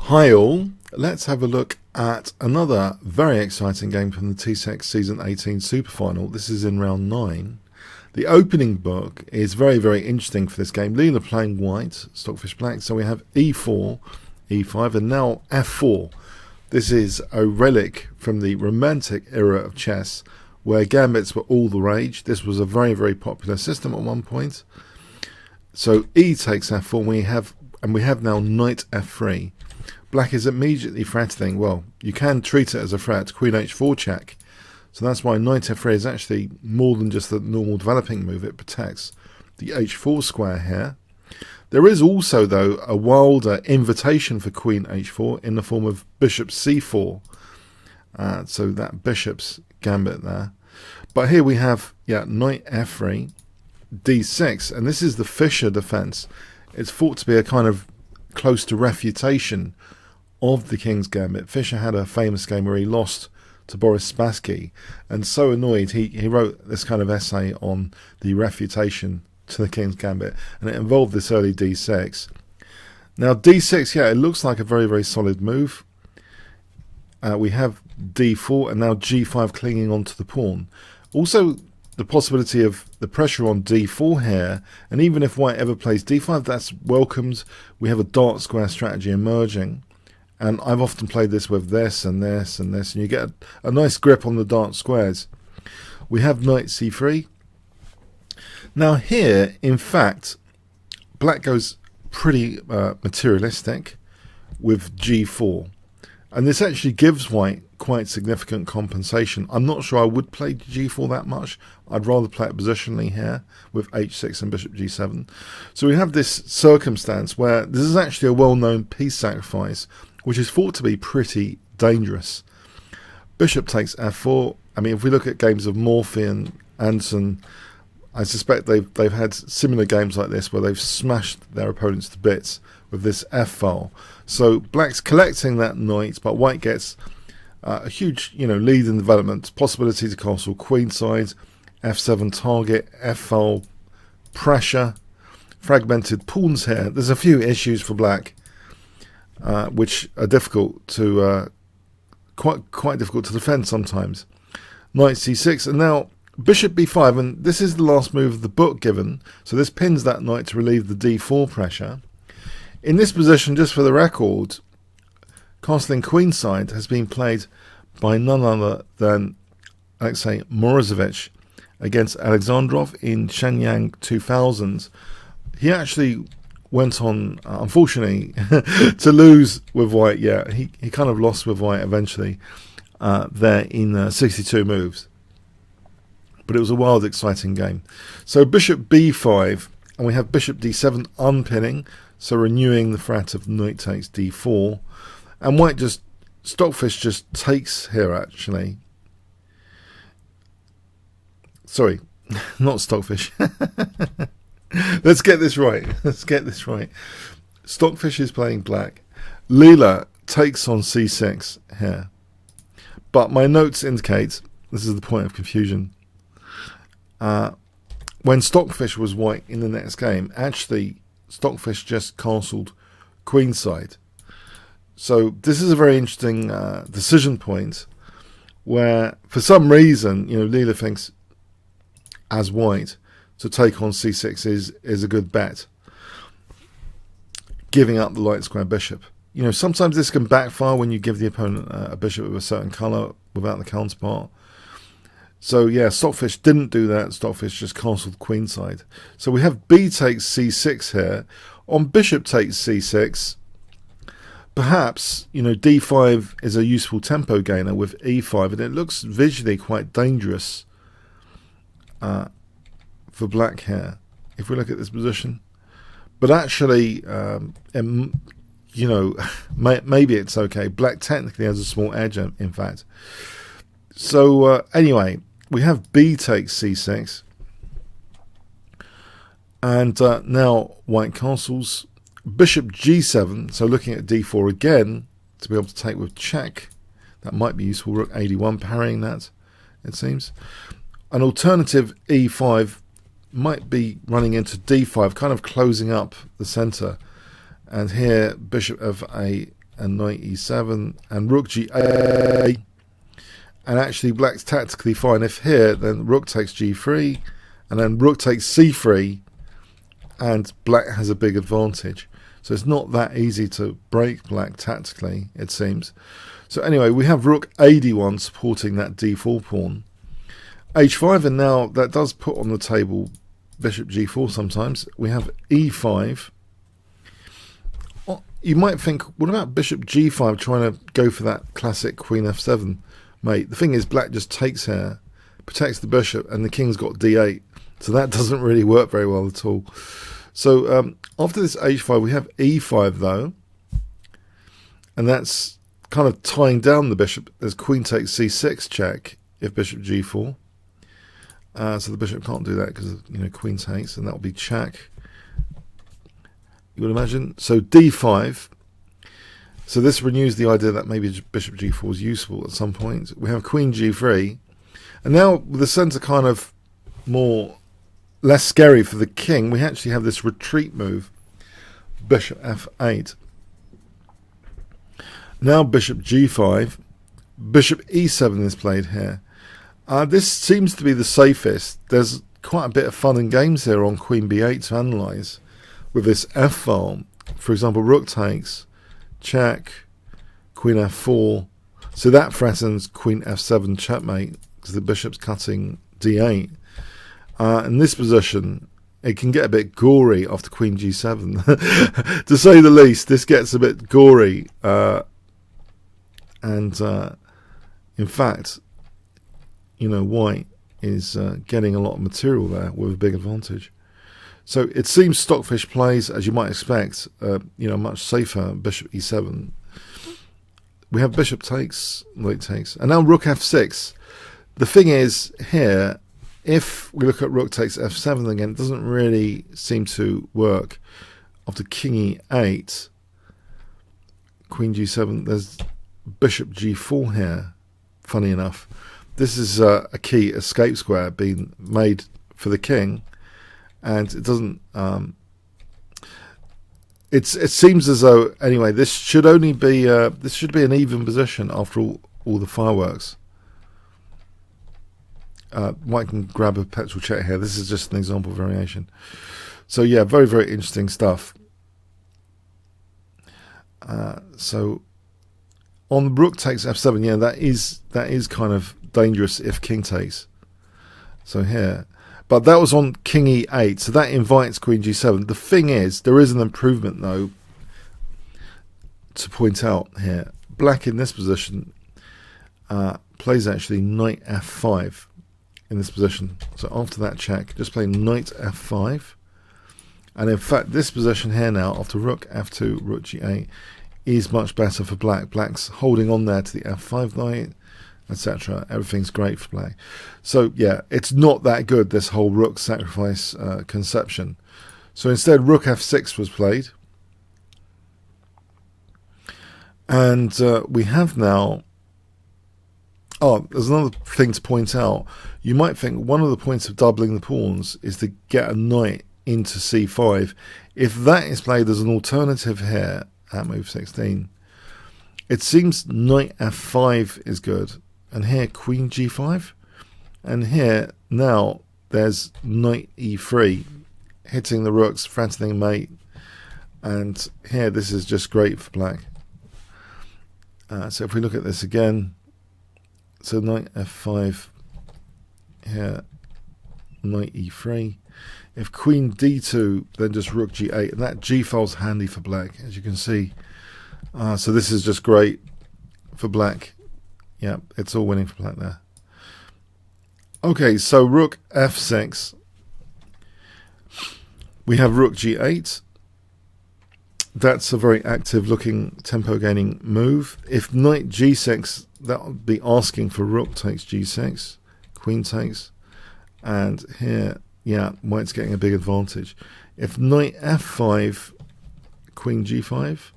Hi all, let's have a look at another very exciting game from the TCEC Season 18 Super Final. This is in round 9. The opening book is very, very interesting for this game. Leela playing white, Stockfish black, so we have e4, e5 and now f4. This is a relic from the romantic era of chess where gambits were all the rage. This was a very, very popular system at one point. So e takes f4 and we have now knight f3. Black is immediately threatening. Well, you can treat it as a threat, queen h4 check. So that's why knight f3 is actually more than just the normal developing move. It protects the h4 square here. There is also, though, a wilder invitation for queen h4 in the form of bishop c4. So that bishop's gambit there. But here we have, knight f3, d6, and this is the Fischer defense. It's thought to be a kind of close to refutation of the King's Gambit. Fischer had a famous game where he lost to Boris Spassky, and so annoyed he wrote this kind of essay on the refutation to the King's Gambit, and it involved this early d6. Now d6, it looks like a very, very solid move. We have d4 and now g5 clinging onto the pawn. Also the possibility of the pressure on d4 here, and even if white ever plays d5, that's welcomed. We have a dark square strategy emerging, and I've often played this with this and this and this, and you get a nice grip on the dark squares. We have knight c3. Now here, in fact, black goes pretty materialistic with g4, and this actually gives white quite significant compensation. I'm not sure I would play g4 that much. I'd rather play it positionally here with h6 and bishop g7. So we have this circumstance where this is actually a well-known piece sacrifice, which is thought to be pretty dangerous. Bishop takes f4. I mean, if we look at games of Morphy and Anson, I suspect they've had similar games like this where they've smashed their opponents to bits with this f-file. So black's collecting that knight, but white gets a huge, lead in development. Possibility to castle queenside, f7 target, f-file pressure, fragmented pawns here. There's a few issues for black, which are difficult to quite difficult to defend sometimes. Knight c6, and now bishop b5, and this is the last move of the book given. So this pins that knight to relieve the d4 pressure. In this position, just for the record, castling queenside has been played by none other than Alexei Morozevich against Alexandrov in Shenyang 2000. He actually went on, unfortunately, to lose with white. He kind of lost with white eventually there in 62 moves. But it was a wild, exciting game. So bishop b5, and we have bishop d7 unpinning, so renewing the threat of knight takes d4. And white Stockfish just takes here, actually. Sorry, not Stockfish. Let's get this right. Stockfish is playing black. Leela takes on c6 here. But my notes indicate, this is the point of confusion, when Stockfish was white in the next game, actually Stockfish just castled queenside. So this is a very interesting decision point where, for some reason, Leela thinks as white to take on c6 is a good bet, giving up the light square bishop. Sometimes this can backfire when you give the opponent a bishop of a certain colour without the counterpart. So Stockfish didn't do that. Stockfish just castled queenside. So we have b takes c6 here. On bishop takes c6, perhaps d5 is a useful tempo gainer with e5, and it looks visually quite dangerous for black here if we look at this position. But actually, maybe it's okay. Black technically has a small edge, in fact. So anyway, we have b takes c6, and now white castles. Bishop g7, so looking at d4 again to be able to take with check. That might be useful. Rook a1 parrying that, it seems. An alternative e5 might be running into d5, kind of closing up the centre. And here bishop of and knight e7 and rook g8. And actually black's tactically fine. If here, then rook takes g3 and then rook takes c3 and black has a big advantage. So it's not that easy to break black tactically, it seems. So anyway, we have rook ad1 supporting that d4 pawn. h5, and now that does put on the table bishop g4 sometimes. We have e5. You might think, what about bishop g5 trying to go for that classic queen f7 mate? The thing is, black just takes here, protects the bishop, and the king's got d8. So that doesn't really work very well at all. So after this h5, we have e5 though. And that's kind of tying down the bishop. There's queen takes c6 check if bishop g4. So the bishop can't do that because, you know, queen takes, and that will be check, you would imagine. So d5. So this renews the idea that maybe bishop g4 is useful at some point. We have queen g3. And now with the centre kind of less scary for the king, we actually have this retreat move, bishop f8. Now bishop g5, bishop e7 is played here. This seems to be the safest. There's quite a bit of fun and games here on queen b8 to analyse with this f file. For example, rook takes, check, queen f4. So that threatens queen f7 checkmate because the bishop's cutting d8. In this position, it can get a bit gory after queen g7. To say the least, this gets a bit gory. In fact, you know, white is getting a lot of material there with a big advantage. So it seems Stockfish plays, as you might expect, you know, much safer bishop e7. We have bishop takes, knight takes, and now rook f6. The thing is here, if we look at rook takes f7 again, it doesn't really seem to work. After king e8, queen g7, there's bishop g4 here, funny enough. This is a key escape square being made for the king, and it doesn't. It seems as though anyway this should only be this should be an even position after all the fireworks. White can grab a petrol check here. This is just an example variation. So yeah, very, very interesting stuff. So on rook takes f7, yeah, that is kind of dangerous if king takes. So here, but that was on king e8, so that invites queen g7. The thing is, there is an improvement though to point out here. Black in this position plays actually knight f5 in this position. So after that check, just play knight f5. And in fact, this position here now, after rook f2, rook g8, is much better for black. Black's holding on there to the f5 knight, etc. Everything's great for black. So yeah, it's not that good, this whole rook sacrifice conception. So instead, rook f6 was played. And we have now... Oh, there's another thing to point out. You might think one of the points of doubling the pawns is to get a knight into c5. If that is played as an alternative here at move 16, it seems knight f5 is good. And here queen g5. And here now there's knight e3 hitting the rooks, threatening mate. And here this is just great for black. So if we look at this again, so knight f5 here, knight e3. If queen d2, then just rook g8, and that g file's handy for black, as you can see. So this is just great for black. Yeah, it's all winning for black there. Okay, so rook f6. We have rook g8. That's a very active looking tempo gaining move. If knight g6, that would be asking for rook takes g6, queen takes, and here, yeah, white's getting a big advantage. If knight f5, queen g5,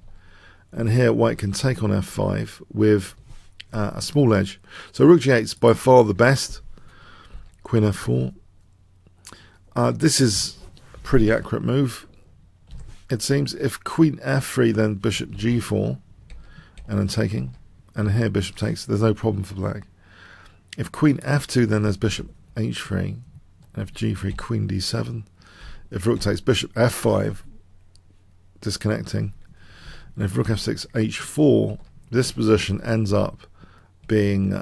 and here white can take on f5 with a small edge. So rook g8 is by far the best. Queen f4. This is a pretty accurate move, it seems. If queen f3, then bishop g4. and then taking, and here bishop takes. There's no problem for black. If queen f2, then there's bishop h3, if g3, queen d7. If rook takes, bishop f5, disconnecting, and if rook f6, h4, this position ends up being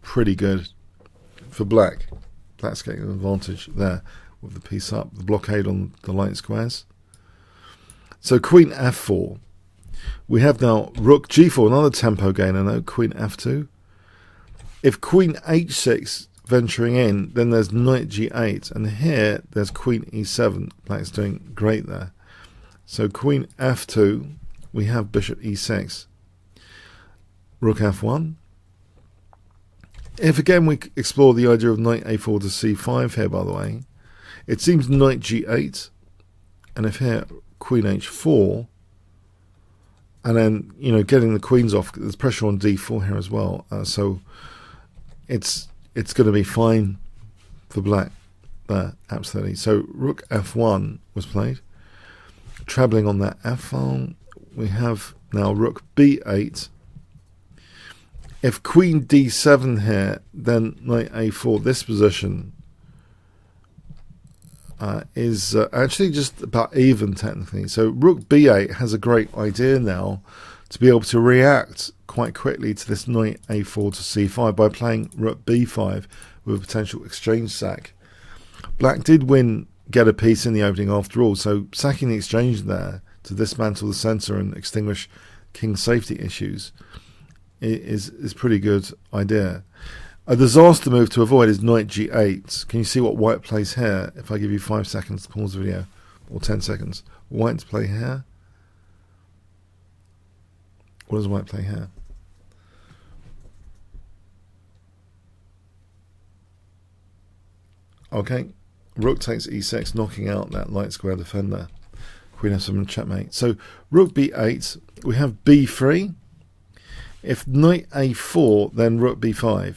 pretty good for black. Black's getting an advantage there with the piece up, the blockade on the light squares. So queen f4. We have now rook g4, another tempo gainer now, queen f2. If queen h6 venturing in, then there's knight g8, and here there's queen e7. Black's doing great there. So queen f2, we have bishop e6. Rook f1. If again we explore the idea of knight a4 to c5 here, by the way, it seems knight g8, and if here queen h4, and then, you know, getting the queens off, there's pressure on d4 here as well, so it's going to be fine for black there, absolutely. So rook f1 was played, travelling on that f file. We have now rook b8. If queen d7 here, then knight a4, this position is actually just about even technically. So rook b8 has a great idea now to be able to react quite quickly to this knight a4 to c5 by playing rook b5 with a potential exchange sack. Black did get a piece in the opening after all, so sacking the exchange there to dismantle the centre and extinguish king's safety issues is pretty good idea. A disaster move to avoid is knight g8. Can you see what white plays here? If I give you 5 seconds to pause the video, or 10 seconds. White to play here. What does white play here? Okay, rook takes e6, knocking out that light square defender. Queen f7 checkmate. So rook b8, we have b3. If knight a4, then rook b5.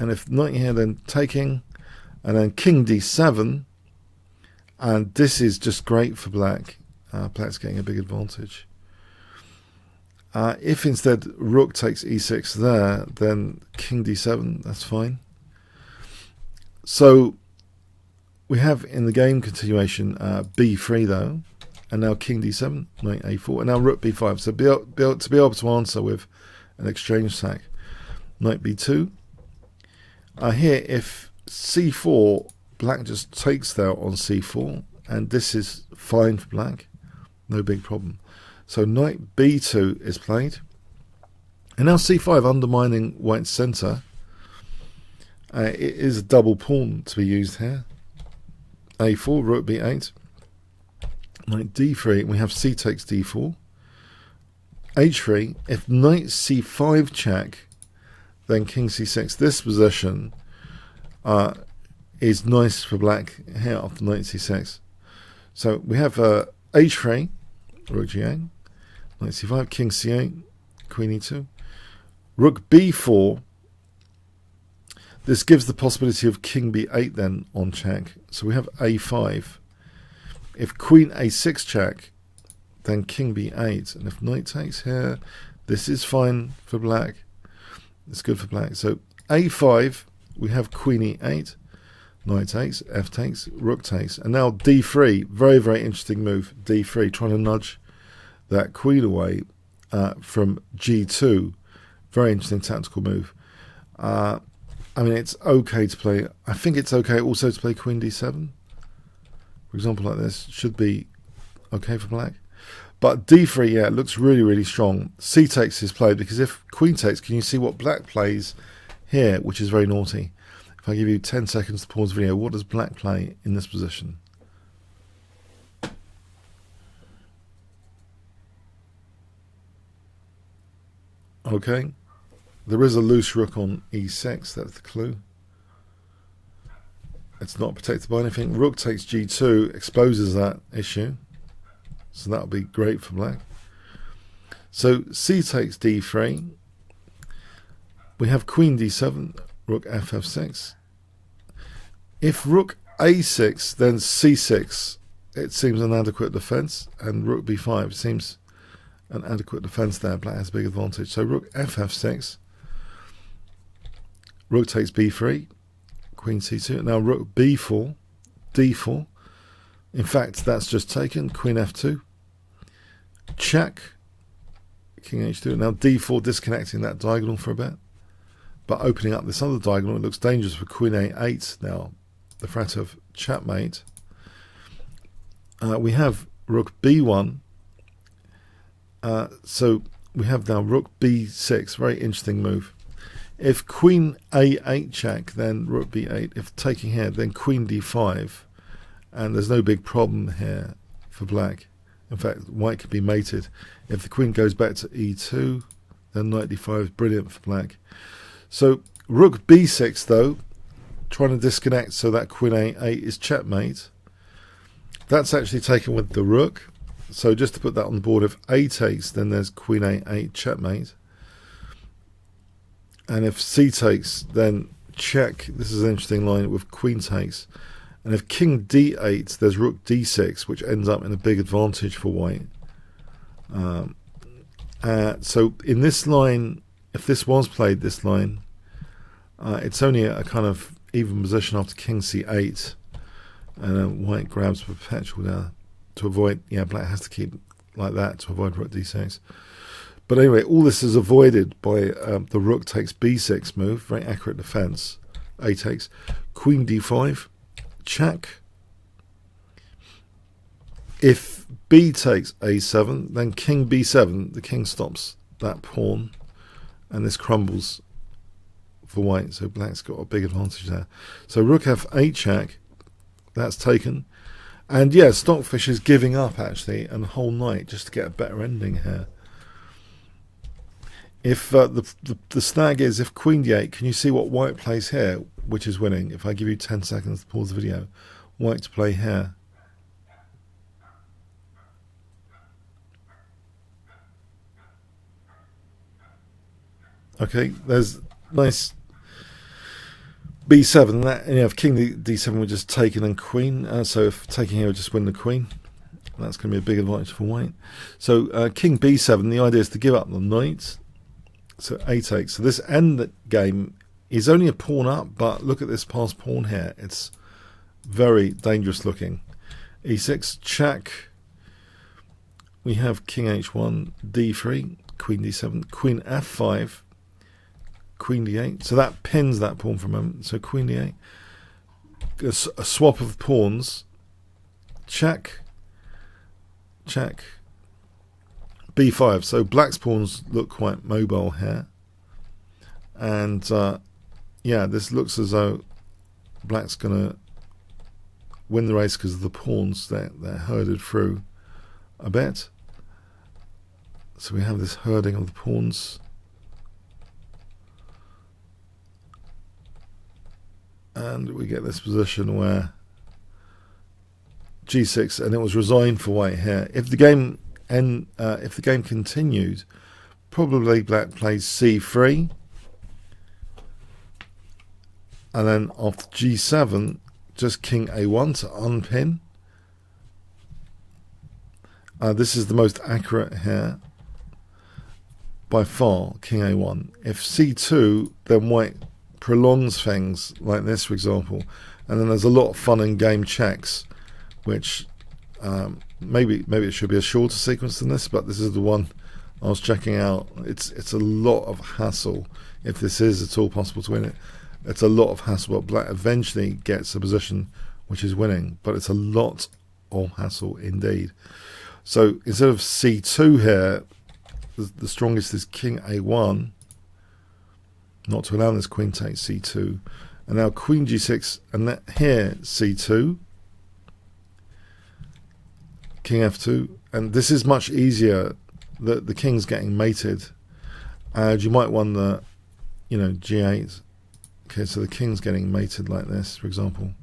And if knight here, then taking, and then king d7. And this is just great for black. Black's getting a big advantage. If instead rook takes e6 there, then king d7, that's fine. So we have in the game continuation b3 though, and now king d7, knight a4, and now rook b5. So to be able to answer with an exchange sack, knight b2. Here, if c4, black just takes there on c4, and this is fine for black, no big problem. So knight b2 is played, and now c5 undermining white's centre. It is a double pawn to be used here. a4, rook b8, knight d3, we have c takes d4. h3, if knight c5 check, then king c6. This position is nice for black here after knight c6. So we have h3, rook g8, knight c5, king c8, queen e2, rook b4. This gives the possibility of king b8 then on check. So we have a5. If queen a6 check, then king b8. And if knight takes here, this is fine for black. It's good for black. So a5, we have queen e8, knight takes, f takes, rook takes. And now d3, very, very interesting move, d3, trying to nudge that queen away from g2. Very interesting tactical move. I mean, it's okay to play. I think it's okay also to play queen d7. For example, like this, should be okay for black. But d3, yeah, it looks really, really strong. C takes is played, because if queen takes, can you see what black plays here, which is very naughty? If I give you 10 seconds to pause the video, what does black play in this position? Okay. There is a loose rook on e6, that's the clue. It's not protected by anything. Rook takes g2, exposes that issue. So that'll be great for black. So c takes d3. We have queen d7, rook f6. If rook a6, then c6, it seems an adequate defense, and rook b5 seems an adequate defence there. Black has a big advantage. So rook ff6. Rook takes b3. Queen c2. Now rook b4. d4. In fact, that's just taken. Queen f2. Check. King h2. Now d4, disconnecting that diagonal for a bit, but opening up this other diagonal. It looks dangerous for queen a8 now. The threat of checkmate. We have rook b1. So we have now rook b6. Very interesting move. If queen a8 check, then rook b8. If taking here, then queen d5. And there's no big problem here for black. In fact, white could be mated. If the queen goes back to e2, then knight d5 is brilliant for black. So rook b6, though, trying to disconnect so that queen a8 is checkmate. That's actually taken with the rook. So just to put that on the board, if a takes, then there's queen a8 checkmate. And if c takes, then check. This is an interesting line with queen takes. And if king d8, there's rook d6, which ends up in a big advantage for white. So in this line, if this was played, this line, it's only a kind of even position after king c8. And white grabs perpetual there to avoid, black has to keep like that to avoid rook d6. But anyway, all this is avoided by the rook takes b6 move, very accurate defense. A takes, queen d5. Check. If b takes a7, then king b7, the king stops that pawn, and this crumbles for white, so black's got a big advantage there. So rook f8 check, that's taken. And yeah, Stockfish is giving up actually, and whole knight just to get a better ending here. If the snag is, if queen d8, can you see what white plays here, which is winning? If I give you 10 seconds to pause the video, white to play here. Okay, there's nice b7. That, if king d7 were just taken and queen, so if taking here would just win the queen, that's going to be a big advantage for white. So king b7, the idea is to give up the knight. So a takes. So this end game is only a pawn up, but look at this passed pawn here. It's very dangerous looking. e6, check. We have king h1, d3, queen d7, queen f5, queen d8. So that pins that pawn for a moment. So queen d8. A swap of pawns. Check. Check. b5. So black's pawns look quite mobile here. And this looks as though black's going to win the race because of the pawns. They're herded through a bit. So we have this herding of the pawns. And we get this position where g6, and it was resigned for white here. If the game continued, probably black plays c3, and then after g7, just king a1 to unpin. This is the most accurate here by far, king a1. If c2, then white prolongs things like this, for example, and then there's a lot of fun in game checks, which maybe it should be a shorter sequence than this, but this is the one I was checking out. It's a lot of hassle if this is at all possible to win it. It's a lot of hassle, but black eventually gets a position which is winning, but it's a lot of hassle indeed. So instead of c2 here, the strongest is king a1, not to allow this queen takes c2, and now queen g6, and that here c2, king f2, and this is much easier. The king's getting mated, and you might wonder, g8. Okay, so the king's getting mated like this, for example.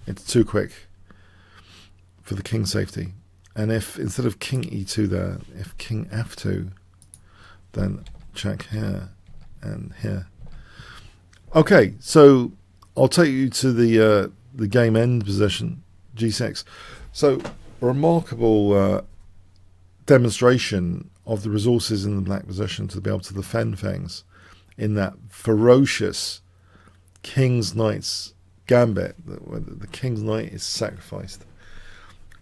It's too quick for the king's safety. And if instead of king e2 there, if king f2, then check here and here. Okay, so I'll take you to the game end position, g6. So remarkable demonstration of the resources in the black position to be able to defend things in that ferocious King's Knight's gambit, where the King's Knight is sacrificed.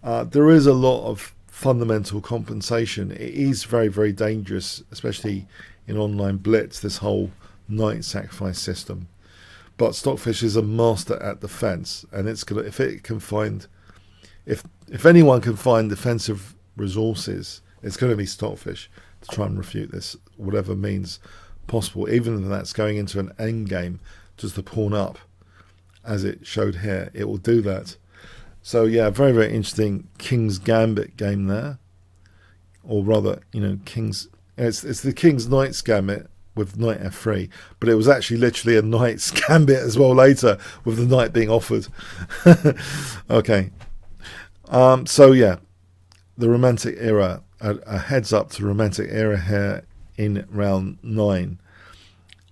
There is a lot of fundamental compensation. It is very, very dangerous, especially in online blitz, this whole knight sacrifice system. But Stockfish is a master at defense, and it's gonna, if anyone can find defensive resources, it's going to be Stockfish to try and refute this, whatever means possible, even if that's going into an end game just to pawn up, as it showed here. It will do that. So yeah, very, very interesting King's Gambit game there, or rather, you know, it's the King's Knight's Gambit with knight f3, but it was actually literally a knight's gambit as well later, with the knight being offered. Okay, so yeah, the Romantic era, a heads up to Romantic era here in round 9.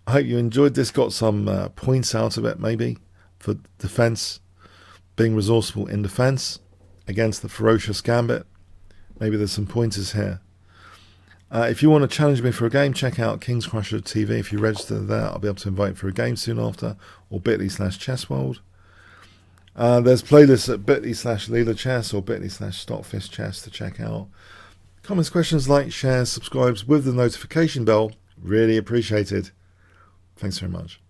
I hope you enjoyed this, got some points out of it, maybe for defense, being resourceful in defense against the ferocious gambit. Maybe there's some pointers here. If you want to challenge me for a game, check out Kingscrusher TV. If you register there, I'll be able to invite you for a game soon after, or bit.ly/chessworld. There's playlists at bit.ly/Leela chess or bit.ly/Stockfish chess to check out. Comments, questions, likes, shares, subscribes with the notification bell. Really appreciated. Thanks very much.